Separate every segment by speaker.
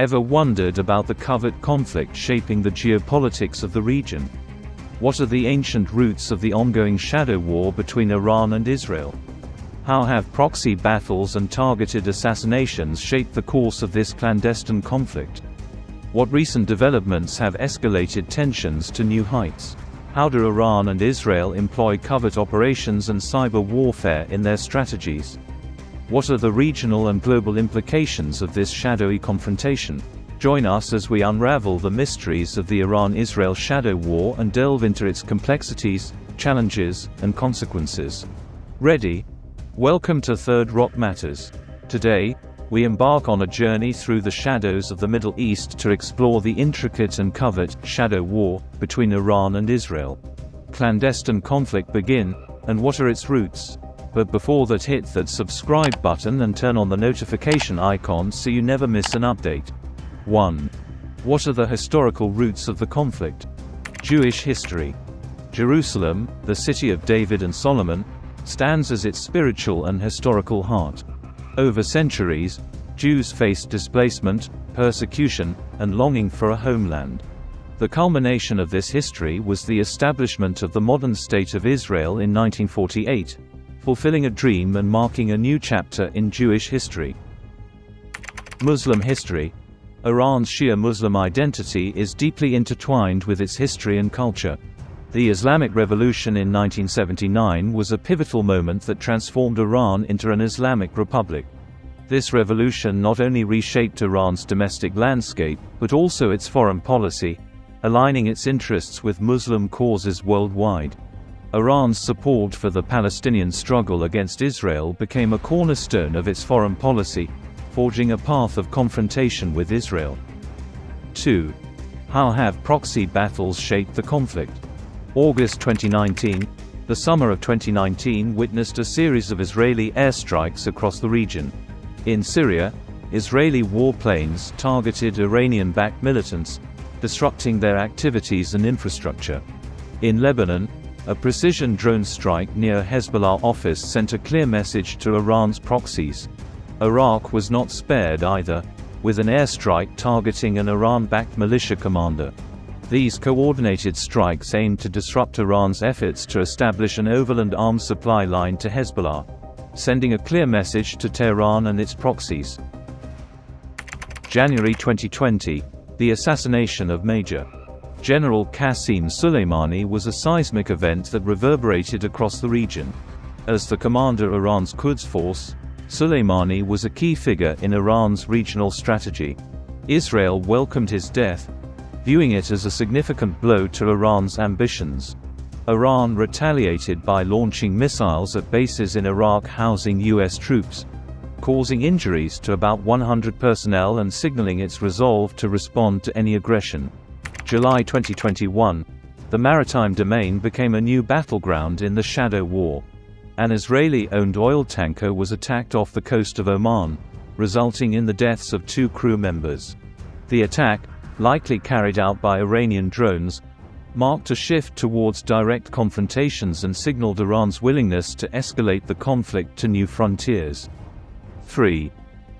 Speaker 1: Ever wondered about the covert conflict shaping the geopolitics of the region? What are the ancient roots of the ongoing shadow war between Iran and Israel? How have proxy battles and targeted assassinations shaped the course of this clandestine conflict? What recent developments have escalated tensions to new heights? How do Iran and Israel employ covert operations and cyber warfare in their strategies? What are the regional and global implications of this shadowy confrontation? Join us as we unravel the mysteries of the Iran-Israel shadow war and delve into its complexities, challenges, and consequences. Ready? Welcome to Third Rock Matters. Today, we embark on a journey through the shadows of the Middle East to explore the intricate and covert shadow war between Iran and Israel. Clandestine conflict begin, and what are its roots? But before that, hit that subscribe button and turn on the notification icon so you never miss an update. 1. What are the historical roots of the conflict? Jewish history. Jerusalem, the city of David and Solomon, stands as its spiritual and historical heart. Over centuries, Jews faced displacement, persecution, and longing for a homeland. The culmination of this history was the establishment of the modern State of Israel in 1948, fulfilling a dream and marking a new chapter in Jewish history. Muslim history. Iran's Shia Muslim identity is deeply intertwined with its history and culture. The Islamic Revolution in 1979 was a pivotal moment that transformed Iran into an Islamic republic. This revolution not only reshaped Iran's domestic landscape, but also its foreign policy, aligning its interests with Muslim causes worldwide. Iran's support for the Palestinian struggle against Israel became a cornerstone of its foreign policy, forging a path of confrontation with Israel. 2. How have proxy battles shaped the conflict? August 2019. The summer of 2019 witnessed a series of Israeli airstrikes across the region. In Syria, Israeli warplanes targeted Iranian-backed militants, disrupting their activities and infrastructure. In Lebanon, a precision drone strike near Hezbollah office sent a clear message to Iran's proxies. Iraq was not spared either, with an airstrike targeting an Iran-backed militia commander. These coordinated strikes aimed to disrupt Iran's efforts to establish an overland arms supply line to Hezbollah, sending a clear message to Tehran and its proxies. January 2020. The assassination of Major General Qasem Soleimani was a seismic event that reverberated across the region. As the commander of Iran's Quds Force, Soleimani was a key figure in Iran's regional strategy. Israel welcomed his death, viewing it as a significant blow to Iran's ambitions. Iran retaliated by launching missiles at bases in Iraq housing U.S. troops, causing injuries to about 100 personnel and signaling its resolve to respond to any aggression. July 2021. The maritime domain became a new battleground in the shadow war. An Israeli-owned oil tanker was attacked off the coast of Oman, resulting in the deaths of 2 crew members. The attack, likely carried out by Iranian drones, marked a shift towards direct confrontations and signaled Iran's willingness to escalate the conflict to new frontiers. 3.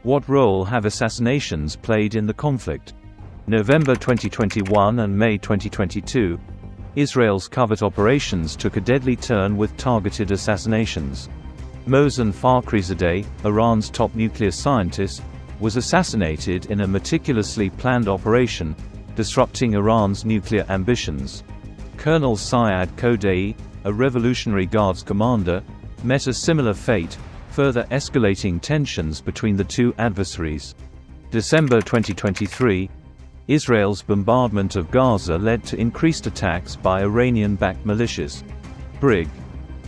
Speaker 1: What role have assassinations played in the conflict? November 2021 and May 2022. Israel's covert operations took a deadly turn with targeted assassinations. Mohsen Fakhrizadeh, Iran's top nuclear scientist, was assassinated in a meticulously planned operation, disrupting Iran's nuclear ambitions. Colonel Syed Khordei, a Revolutionary Guards commander, met a similar fate, further escalating tensions between the two adversaries. December 2023. Israel's bombardment of Gaza led to increased attacks by Iranian-backed militias. Brig.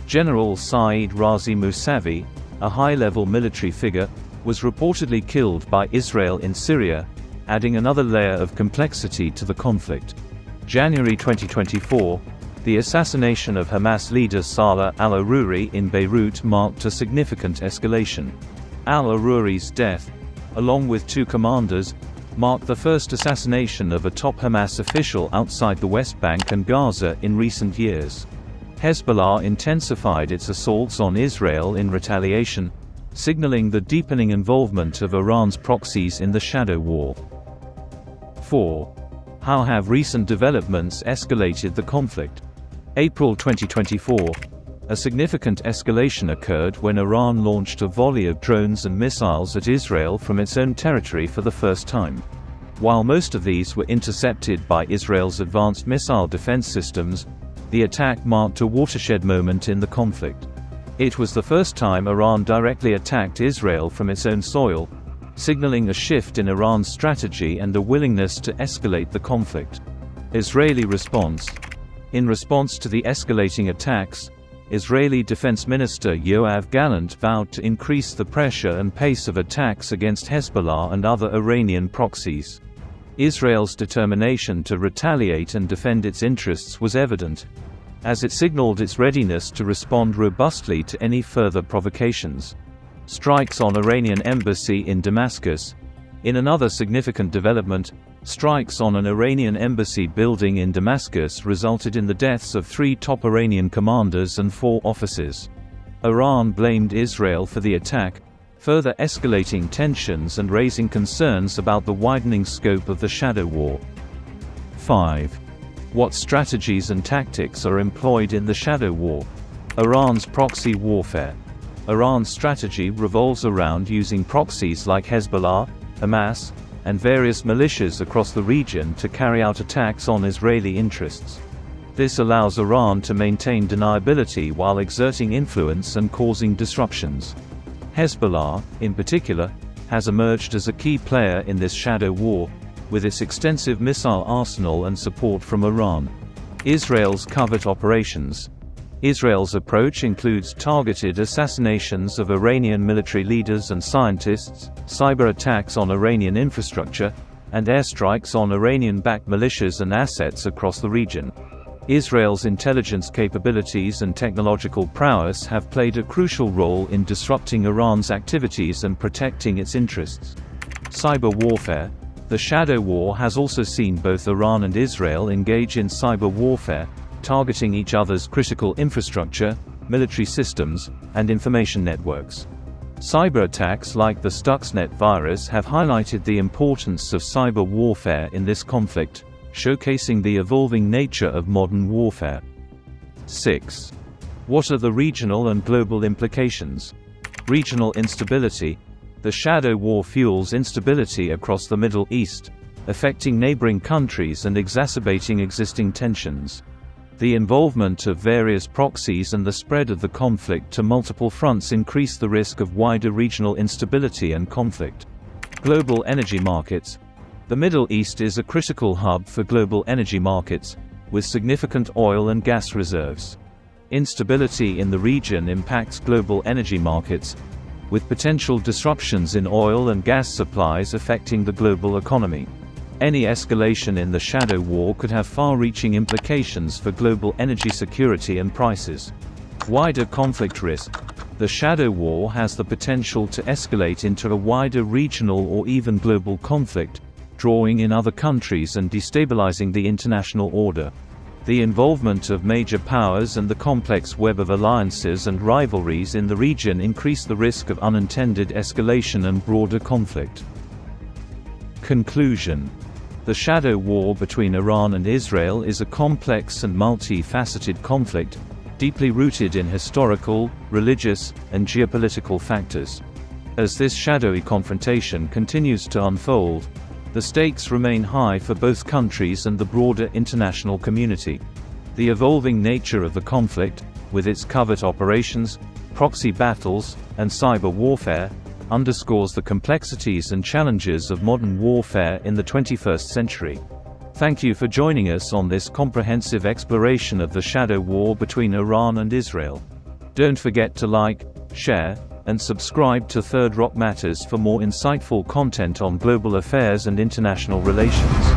Speaker 1: General Saeed Razi Mousavi, a high-level military figure, was reportedly killed by Israel in Syria, adding another layer of complexity to the conflict. January 2024. The assassination of Hamas leader Salah al-Aruri in Beirut marked a significant escalation. Al-Aruri's death, along with 2 commanders, marked the first assassination of a top Hamas official outside the West Bank and Gaza in recent years. Hezbollah intensified its assaults on Israel in retaliation, signaling the deepening involvement of Iran's proxies in the shadow war. 4. How have recent developments escalated the conflict? April 2024. A significant escalation occurred when Iran launched a volley of drones and missiles at Israel from its own territory for the first time. While most of these were intercepted by Israel's advanced missile defense systems, the attack marked a watershed moment in the conflict. It was the first time Iran directly attacked Israel from its own soil, signaling a shift in Iran's strategy and a willingness to escalate the conflict. Israeli response. In response to the escalating attacks, Israeli Defense Minister Yoav Gallant vowed to increase the pressure and pace of attacks against Hezbollah and other Iranian proxies. Israel's determination to retaliate and defend its interests was evident, as it signaled its readiness to respond robustly to any further provocations. Strikes on Iranian embassy in Damascus. In another significant development, strikes on an Iranian embassy building in Damascus resulted in the deaths of 3 top Iranian commanders and 4 officers. Iran blamed Israel for the attack, further escalating tensions and raising concerns about the widening scope of the shadow war. 5. What strategies and tactics are employed in the shadow war? Iran's proxy warfare. Iran's strategy revolves around using proxies like Hezbollah, Hamas, and various militias across the region to carry out attacks on Israeli interests. This allows Iran to maintain deniability while exerting influence and causing disruptions. Hezbollah, in particular, has emerged as a key player in this shadow war, with its extensive missile arsenal and support from Iran. Israel's covert operations. Israel's approach includes targeted assassinations of Iranian military leaders and scientists, cyber attacks on Iranian infrastructure, and airstrikes on Iranian-backed militias and assets across the region. Israel's intelligence capabilities and technological prowess have played a crucial role in disrupting Iran's activities and protecting its interests. Cyber warfare. The shadow war has also seen both Iran and Israel engage in cyber warfare, targeting each other's critical infrastructure, military systems, and information networks. Cyber attacks like the Stuxnet virus have highlighted the importance of cyber warfare in this conflict, showcasing the evolving nature of modern warfare. 6. What are the regional and global implications? Regional instability. The shadow war fuels instability across the Middle East, affecting neighboring countries and exacerbating existing tensions. The involvement of various proxies and the spread of the conflict to multiple fronts increase the risk of wider regional instability and conflict. Global energy markets. The Middle East is a critical hub for global energy markets, with significant oil and gas reserves. Instability in the region impacts global energy markets, with potential disruptions in oil and gas supplies affecting the global economy. Any escalation in the shadow war could have far-reaching implications for global energy security and prices. Wider conflict risk. The shadow war has the potential to escalate into a wider regional or even global conflict, drawing in other countries and destabilizing the international order. The involvement of major powers and the complex web of alliances and rivalries in the region increase the risk of unintended escalation and broader conflict. Conclusion. The shadow war between Iran and Israel is a complex and multi-faceted conflict, deeply rooted in historical, religious, and geopolitical factors. As this shadowy confrontation continues to unfold, the stakes remain high for both countries and the broader international community. The evolving nature of the conflict, with its covert operations, proxy battles, and cyber warfare, underscores the complexities and challenges of modern warfare in the 21st century. Thank you for joining us on this comprehensive exploration of the shadow war between Iran and Israel. Don't forget to like, share, and subscribe to Third Rock Matters for more insightful content on global affairs and international relations.